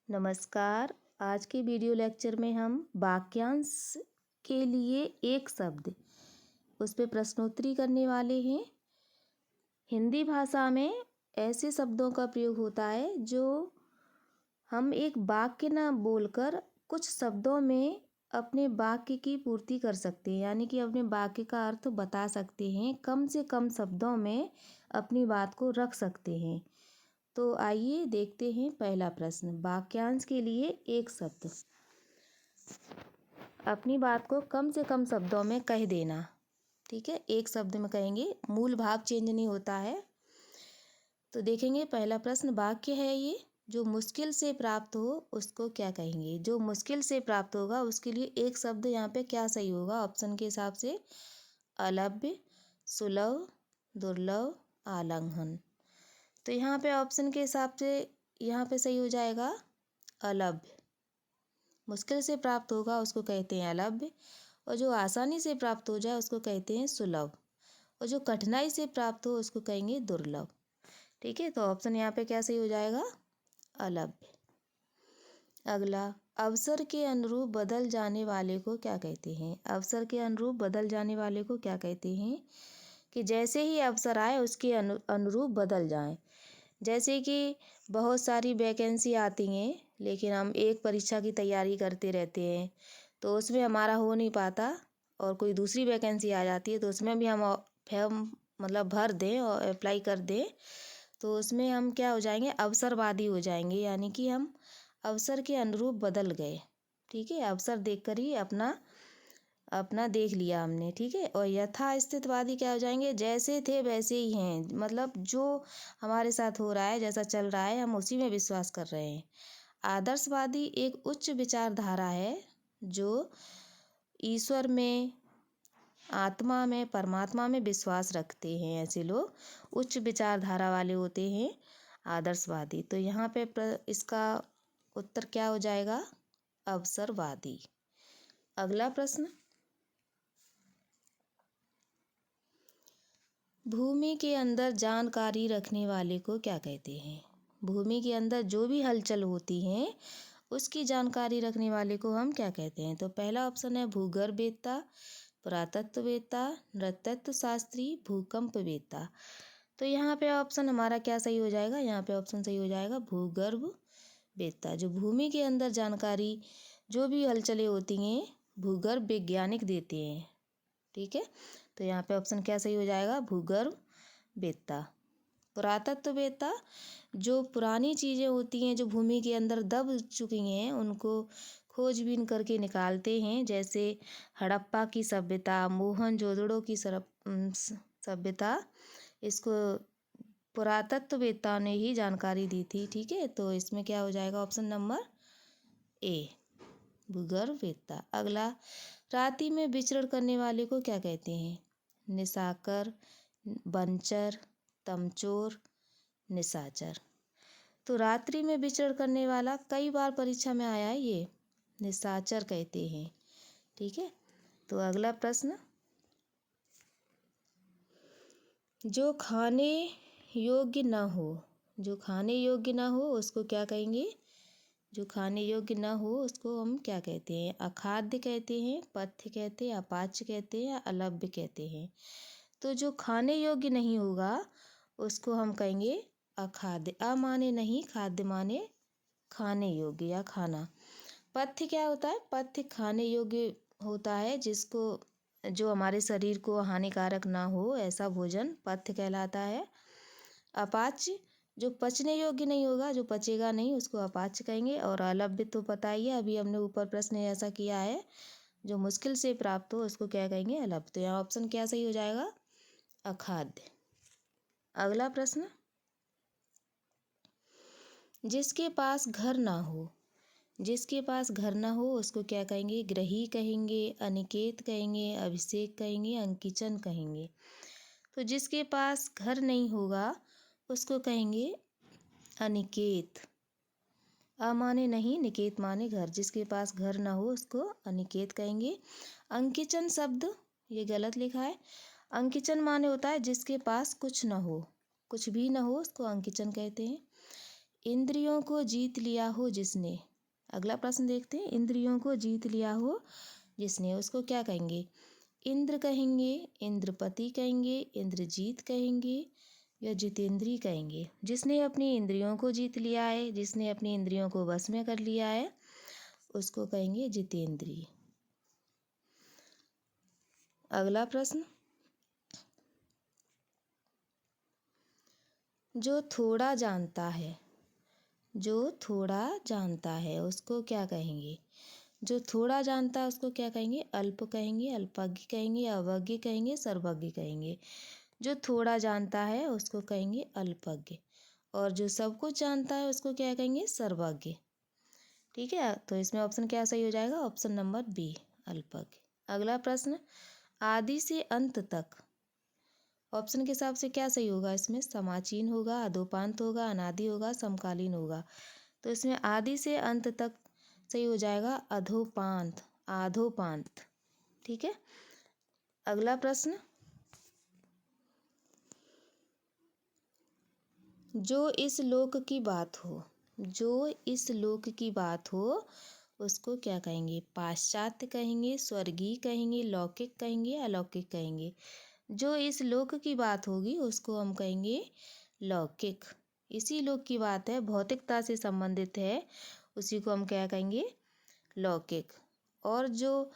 नमस्कार। आज के वीडियो लेक्चर में हम वाक्यांश के लिए एक शब्द उस पे प्रश्नोत्तरी करने वाले हैं। हिंदी भाषा में ऐसे शब्दों का प्रयोग होता है जो हम एक वाक्य न बोलकर कुछ शब्दों में अपने वाक्य की पूर्ति कर सकते हैं, यानी कि अपने वाक्य का अर्थ बता सकते हैं। कम से कम शब्दों में अपनी बात को रख सकते हैं। तो आइए देखते हैं पहला प्रश्न। वाक्यांश के लिए एक शब्द। अपनी बात को कम से कम शब्दों में कह देना। ठीक है, एक शब्द में कहेंगे, मूल भाव चेंज नहीं होता है। तो देखेंगे पहला प्रश्न, वाक्य है ये, जो मुश्किल से प्राप्त हो उसको क्या कहेंगे। जो मुश्किल से प्राप्त होगा उसके लिए एक शब्द यहाँ पे क्या सही होगा ऑप्शन के हिसाब से? अलभ्य, सुलभ, दुर्लभ, आलंघन। तो यहाँ पे ऑप्शन के हिसाब से यहाँ पे सही हो जाएगा अलभ्य। मुश्किल से प्राप्त होगा उसको कहते हैं अलभ्य, और जो आसानी से प्राप्त हो जाए उसको कहते हैं सुलभ, और जो कठिनाई से प्राप्त हो उसको कहेंगे दुर्लभ। ठीक है, तो ऑप्शन यहाँ पे क्या सही हो जाएगा? अलभ्य। अगला, अवसर के अनुरूप बदल जाने वाले को क्या कहते हैं। अवसर के अनुरूप बदल जाने वाले को क्या कहते हैं? कि जैसे ही अवसर आए उसके अनुरूप बदल जाएं। जैसे कि बहुत सारी वैकेंसी आती हैं, लेकिन हम एक परीक्षा की तैयारी करते रहते हैं तो उसमें हमारा हो नहीं पाता, और कोई दूसरी वैकेंसी आ जाती है तो उसमें भी हम फॉर्म भर दें और अप्लाई कर दें, तो उसमें हम क्या हो जाएंगे? अवसरवादी हो जाएंगे, यानी कि हम अवसर के अनुरूप बदल गए। ठीक है, अवसर देखकर ही अपना देख लिया हमने। ठीक है, और यथास्थितवादी क्या हो जाएंगे? जैसे थे वैसे ही हैं, मतलब जो हमारे साथ हो रहा है, जैसा चल रहा है, हम उसी में विश्वास कर रहे हैं। आदर्शवादी एक उच्च विचारधारा है जो ईश्वर में, आत्मा में, परमात्मा में विश्वास रखते हैं। ऐसे लोग उच्च विचारधारा वाले होते हैं आदर्शवादी। तो यहाँ पे इसका उत्तर क्या हो जाएगा? अवसरवादी। अगला प्रश्न, भूमि के अंदर जानकारी रखने वाले को क्या कहते हैं। भूमि के अंदर जो भी हलचल होती है उसकी जानकारी रखने वाले को हम क्या कहते हैं? तो पहला ऑप्शन है भूगर्भवेत्ता, पुरातत्ववेत्ता, नृतत्व शास्त्री, भूकंपवेत्ता। तो यहाँ पे ऑप्शन हमारा क्या सही हो जाएगा? यहाँ पे ऑप्शन सही हो जाएगा भूगर्भवेत्ता। जो भूमि के अंदर जानकारी, जो भी हलचलें होती हैं, भूगर्भ वैज्ञानिक देते हैं। ठीक है, तो यहाँ पे ऑप्शन क्या सही हो जाएगा? भूगर्भवेत्ता। पुरातत्ववेत्ता, जो पुरानी चीज़ें होती हैं जो भूमि के अंदर दब चुकी हैं उनको खोजबीन करके निकालते हैं, जैसे हड़प्पा की सभ्यता, मोहनजोदड़ो की सभ्यता, इसको पुरातत्ववेत्ता ने ही जानकारी दी थी। ठीक है, तो इसमें क्या हो जाएगा? ऑप्शन नंबर ए, भूगर्भवेत्ता। अगला, रात्रि में विचरण करने वाले को क्या कहते हैं? निशाकर, बनचर, तमचोर, निशाचर। तो रात्रि में विचरण करने वाला कई बार परीक्षा में आया है, ये निशाचर कहते हैं। ठीक है, तो अगला प्रश्न, जो खाने योग्य न हो, जो खाने योग्य न हो उसको क्या कहेंगे? जो खाने योग्य न हो उसको हम क्या कहते हैं? अखाद्य कहते हैं, पथ्य कहते हैं, अपाच्य कहते हैं, अलभ्य कहते हैं। तो जो खाने योग्य नहीं होगा उसको हम कहेंगे अखाद्य। अ माने नहीं, खाद्य माने खाने योग्य या खाना। पथ्य क्या होता है? पथ्य खाने योग्य होता है, जिसको, जो हमारे शरीर को हानिकारक ना हो, ऐसा भोजन पथ्य कहलाता है। अपाच्य, जो पचने योग्य नहीं होगा, जो पचेगा नहीं, उसको अपाच्य कहेंगे। और अलभ्य तो पता ही है, अभी हमने ऊपर प्रश्न ऐसा किया है, जो मुश्किल से प्राप्त हो उसको क्या कहेंगे? अलभ्य। तो यहाँ ऑप्शन क्या सही हो जाएगा? अखाद्य। अगला प्रश्न, जिसके पास घर ना हो, जिसके पास घर ना हो उसको क्या कहेंगे? ग्रही कहेंगे, अनिकेत कहेंगे, अभिषेक कहेंगे, अंकिचन कहेंगे। तो जिसके पास घर नहीं होगा उसको कहेंगे अनिकेत। अ माने नहीं, निकेत माने घर। जिसके पास घर ना हो उसको अनिकेत कहेंगे। अंकिचन शब्द ये गलत लिखा है। अंकिचन माने होता है जिसके पास कुछ ना हो, कुछ भी ना हो उसको अंकिचन कहते हैं। इंद्रियों को जीत लिया हो जिसने। अगला प्रश्न देखते हैं, इंद्रियों को जीत लिया हो जिसने, उसको क्या कहेंगे? इंद्र कहेंगे, इंद्रपति कहेंगे, इंद्रजीत कहेंगे या जितेंद्री कहेंगे? जिसने अपनी इंद्रियों को जीत लिया है, जिसने अपनी इंद्रियों को वश में कर लिया है, उसको कहेंगे जितेंद्री। अगला प्रश्न, जो थोड़ा जानता है, जो थोड़ा जानता है उसको क्या कहेंगे? जो थोड़ा जानता है उसको क्या कहेंगे? अल्प कहेंगे, अल्पज्ञ कहेंगे, अवज्ञ कहेंगे, सर्वज्ञ कहेंगे? जो थोड़ा जानता है उसको कहेंगे अल्पज्ञ, और जो सब कुछ जानता है उसको क्या कहेंगे? सर्वज्ञ। ठीक है, तो इसमें ऑप्शन क्या सही हो जाएगा? ऑप्शन नंबर बी, अल्पज्ञ। अगला प्रश्न, आदि से अंत तक, ऑप्शन के हिसाब से क्या सही होगा? इसमें समाचीन होगा, अधोपांत होगा, अनादि होगा, समकालीन होगा? तो इसमें आदि से अंत तक सही हो जाएगा अधोपांत, आधोपांत। ठीक है। अगला प्रश्न, जो इस लोक की बात हो, जो इस लोक की बात हो उसको क्या कहेंगे? पाश्चात्य कहेंगे, स्वर्गीय कहेंगे, लौकिक कहेंगे, अलौकिक कहेंगे? जो इस लोक की बात होगी उसको हम कहेंगे लौकिक। इसी लोक की बात है, भौतिकता से संबंधित है, उसी को हम क्या कहेंगे? लौकिक। और जो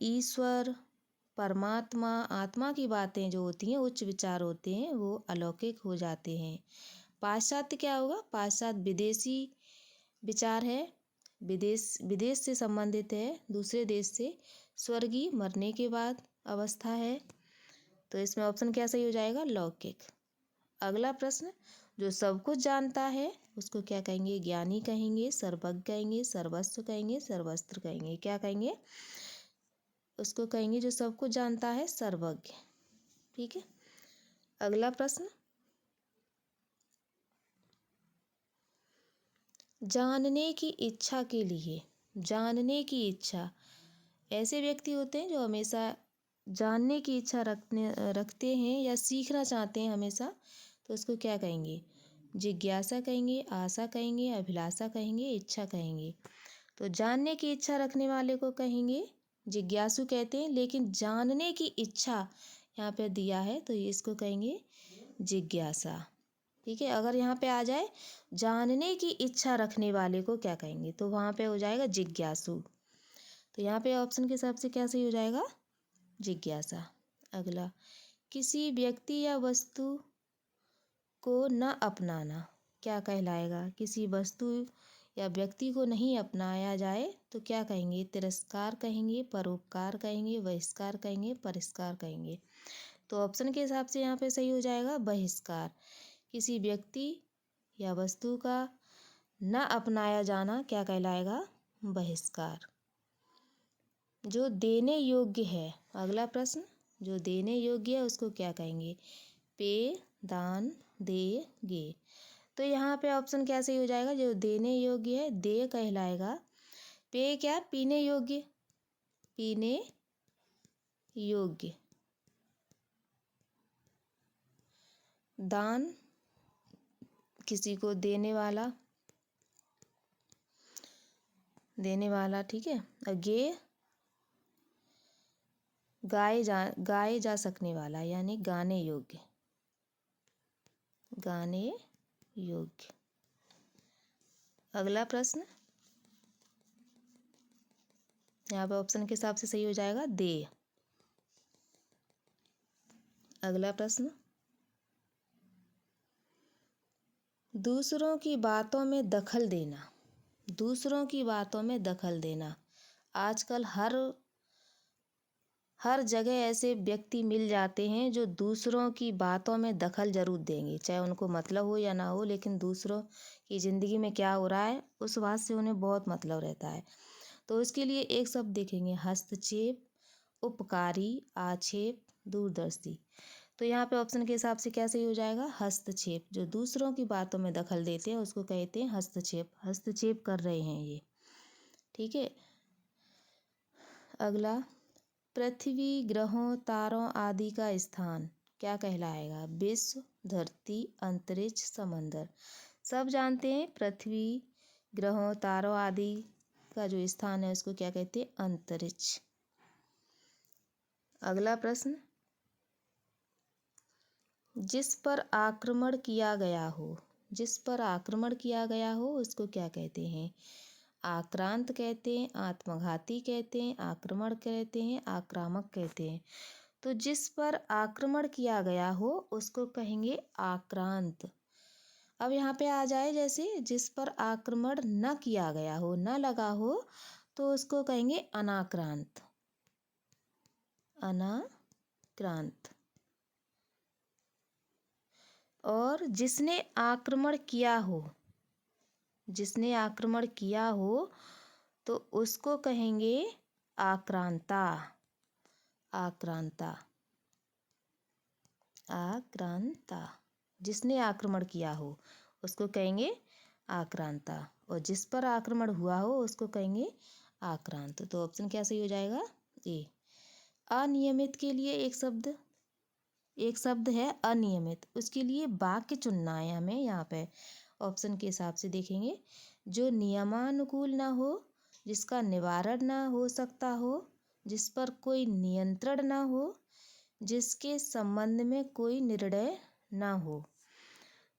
ईश्वर, परमात्मा, आत्मा की बातें जो होती हैं, उच्च विचार होते हैं, वो अलौकिक हो जाते हैं। पाश्चात्य क्या होगा? पाश्चात्य विदेशी विचार है, विदेश से संबंधित है, दूसरे देश से। स्वर्गीय मरने के बाद अवस्था है, तो इसमें ऑप्शन क्या सही हो जाएगा? लौकिक। अगला प्रश्न, जो सब कुछ जानता है उसको क्या कहेंगे? ज्ञानी कहेंगे, सर्वज्ञ कहेंगे, सर्वस्व कहेंगे, सर्वस्त्र कहेंगे? क्या कहेंगे? उसको कहेंगे जो सब कुछ जानता है, सर्वज्ञ। ठीक है। अगला प्रश्न, जानने की इच्छा के लिए, जानने की इच्छा, ऐसे व्यक्ति होते हैं जो हमेशा जानने की इच्छा रखते हैं या सीखना चाहते हैं हमेशा, तो उसको क्या कहेंगे? जिज्ञासा कहेंगे, आशा कहेंगे, अभिलाषा कहेंगे, इच्छा कहेंगे? तो जानने की इच्छा रखने वाले को कहेंगे जिज्ञासु कहते हैं, लेकिन जानने की इच्छा यहाँ पे दिया है तो इसको कहेंगे जिज्ञासा। ठीक है, अगर यहाँ पे आ जाए जानने की इच्छा रखने वाले को क्या कहेंगे, तो वहाँ पे हो जाएगा जिज्ञासु। तो यहाँ पे ऑप्शन के हिसाब से क्या सही हो जाएगा? जिज्ञासा। अगला, किसी व्यक्ति या वस्तु को न अपनाना क्या कहलाएगा? किसी वस्तु या व्यक्ति को नहीं अपनाया जाए तो क्या कहेंगे? तिरस्कार कहेंगे, परोपकार कहेंगे, बहिष्कार कहेंगे, परिष्कार कहेंगे? तो ऑप्शन के हिसाब से यहाँ पे सही हो जाएगा बहिष्कार। किसी व्यक्ति या वस्तु का न अपनाया जाना क्या कहलाएगा? बहिष्कार। जो देने योग्य है, अगला प्रश्न, जो देने योग्य है उसको क्या कहेंगे? पे, दान, दे, गे? तो यहाँ पे ऑप्शन क्या सही हो जाएगा? जो देने योग्य है दे कहलाएगा। पे क्या? पीने योग्य, पीने योग्य। दान किसी को देने वाला, देने वाला। ठीक है। और गे गाए जा सकने वाला, यानी गाने योग्य, गाने योग्य। अगला प्रश्न, यहाँ पे ऑप्शन के हिसाब से सही हो जाएगा दे। अगला प्रश्न, दूसरों की बातों में दखल देना, दूसरों की बातों में दखल देना। आजकल हर जगह ऐसे व्यक्ति मिल जाते हैं जो दूसरों की बातों में दखल जरूर देंगे, चाहे उनको मतलब हो या ना हो, लेकिन दूसरों की ज़िंदगी में क्या हो रहा है उस बात से उन्हें बहुत मतलब रहता है। तो इसके लिए एक शब्द देखेंगे, हस्तक्षेप, उपकारी, आक्षेप, दूरदर्शी। तो यहाँ पे ऑप्शन के हिसाब से क्या सही हो जाएगा? हस्तक्षेप। जो दूसरों की बातों में दखल देते हैं उसको कहते हैं हस्तक्षेप, हस्तक्षेप कर रहे हैं ये। ठीक है। अगला, पृथ्वी, ग्रहों, तारों आदि का स्थान क्या कहलाएगा? विश्व, धरती, अंतरिक्ष, समंदर? सब जानते हैं पृथ्वी, ग्रहों, तारों आदि का जो स्थान है उसको क्या कहते हैं? अंतरिक्ष। अगला प्रश्न, जिस पर आक्रमण किया गया हो, जिस पर आक्रमण किया गया हो उसको क्या कहते हैं? आक्रांत कहते हैं, आत्मघाती कहते हैं, आक्रमण कहते हैं, आक्रामक कहते हैं। तो जिस पर आक्रमण किया गया हो उसको कहेंगे आक्रांत। अब यहाँ पे आ जाए जैसे जिस पर आक्रमण न किया गया हो, न लगा हो, तो उसको कहेंगे अनाक्रांत। अनाक्रांत। और जिसने आक्रमण किया हो, जिसने आक्रमण किया हो तो उसको कहेंगे आक्रांता। आक्रांता। आक्रांता। जिसने आक्रमण किया हो उसको कहेंगे आक्रांता, और जिस पर आक्रमण हुआ हो उसको कहेंगे आक्रांत। तो ऑप्शन क्या सही हो जाएगा? ए। अनियमित के लिए एक शब्द है अनियमित, उसके लिए वाक्य चुनना है हमें। यहाँ पे ऑप्शन के हिसाब से देखेंगे, जो नियमानुकूल ना हो, जिसका निवारण ना हो सकता हो, जिस पर कोई नियंत्रण ना हो, जिसके संबंध में कोई निर्णय ना हो।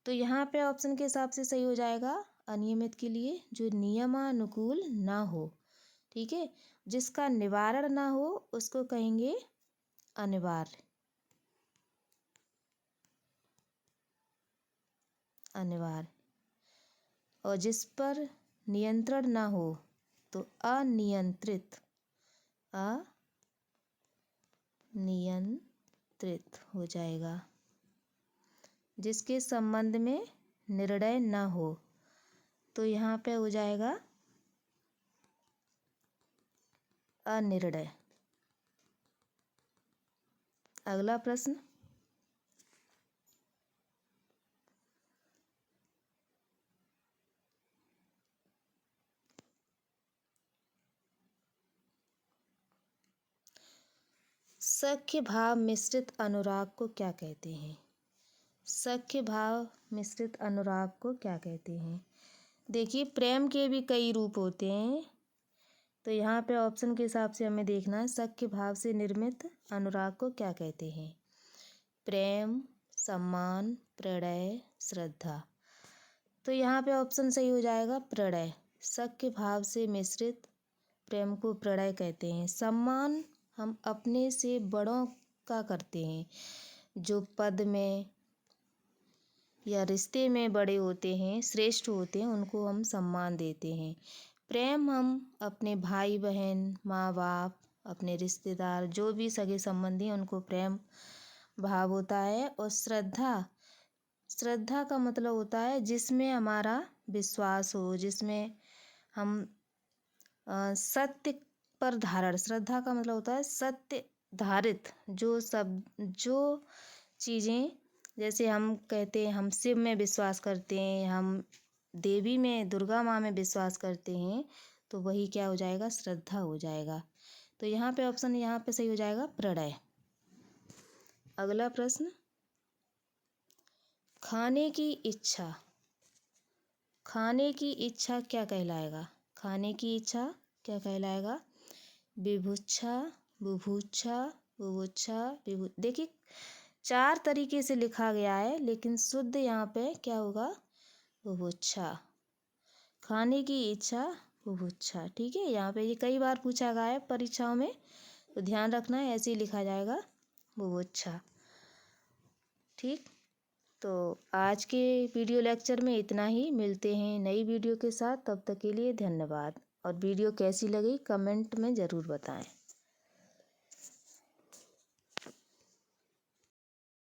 तो यहाँ पे ऑप्शन के हिसाब से सही हो जाएगा अनियमित के लिए जो नियमानुकूल ना हो। ठीक है, जिसका निवारण ना हो उसको कहेंगे अनिवार्य। अनिवार्य। और जिस पर नियंत्रण ना हो तो अनियंत्रित। अनियंत्रित हो जाएगा। जिसके संबंध में निर्णय ना हो तो यहाँ पे हो जाएगा अनिर्णय। अगला प्रश्न, सख्य भाव मिश्रित अनुराग को क्या कहते हैं? सख्य भाव मिश्रित अनुराग को क्या कहते हैं? देखिए, प्रेम के भी कई रूप होते हैं, तो यहाँ पे ऑप्शन के हिसाब से हमें देखना है सख्य भाव से निर्मित अनुराग को क्या कहते हैं? प्रेम, सम्मान, प्रणय, श्रद्धा। तो यहाँ पे ऑप्शन सही हो जाएगा प्रणय। सख्य भाव से मिश्रित प्रेम को प्रणय कहते हैं। सम्मान हम अपने से बड़ों का करते हैं, जो पद में या रिश्ते में बड़े होते हैं, श्रेष्ठ होते हैं, उनको हम सम्मान देते हैं। प्रेम हम अपने भाई बहन, माँ बाप, अपने रिश्तेदार, जो भी सगे संबंधी हैं उनको प्रेम भाव होता है। और श्रद्धा, श्रद्धा का मतलब होता है जिसमें हमारा विश्वास हो, जिसमें हम सत्य पर धारण। श्रद्धा का मतलब होता है सत्य धारित, जो चीज़ें, जैसे हम कहते हैं हम शिव में विश्वास करते हैं, हम देवी में, दुर्गा माँ में विश्वास करते हैं, तो वही क्या हो जाएगा? श्रद्धा हो जाएगा। तो यहाँ पे ऑप्शन यहाँ पे सही हो जाएगा प्रणय। अगला प्रश्न, खाने की इच्छा। खाने की इच्छा क्या कहलाएगा? खाने की इच्छा क्या कहलाएगा? विभुच्छा, बुभुक्षा, बुभुक्षा, देखिए 4 तरीके से लिखा गया है, लेकिन शुद्ध यहाँ पे क्या होगा? बुभुक्षा। खाने की इच्छा, बुभुक्षा। ठीक है, यहाँ पे ये कई बार पूछा गया है परीक्षाओं में, तो ध्यान रखना है, ऐसे ही लिखा जाएगा बुभुक्षा। ठीक, तो आज के वीडियो लेक्चर में इतना ही। मिलते हैं नई वीडियो के साथ, तब तक के लिए धन्यवाद। और वीडियो कैसी लगी कमेंट में ज़रूर बताएं।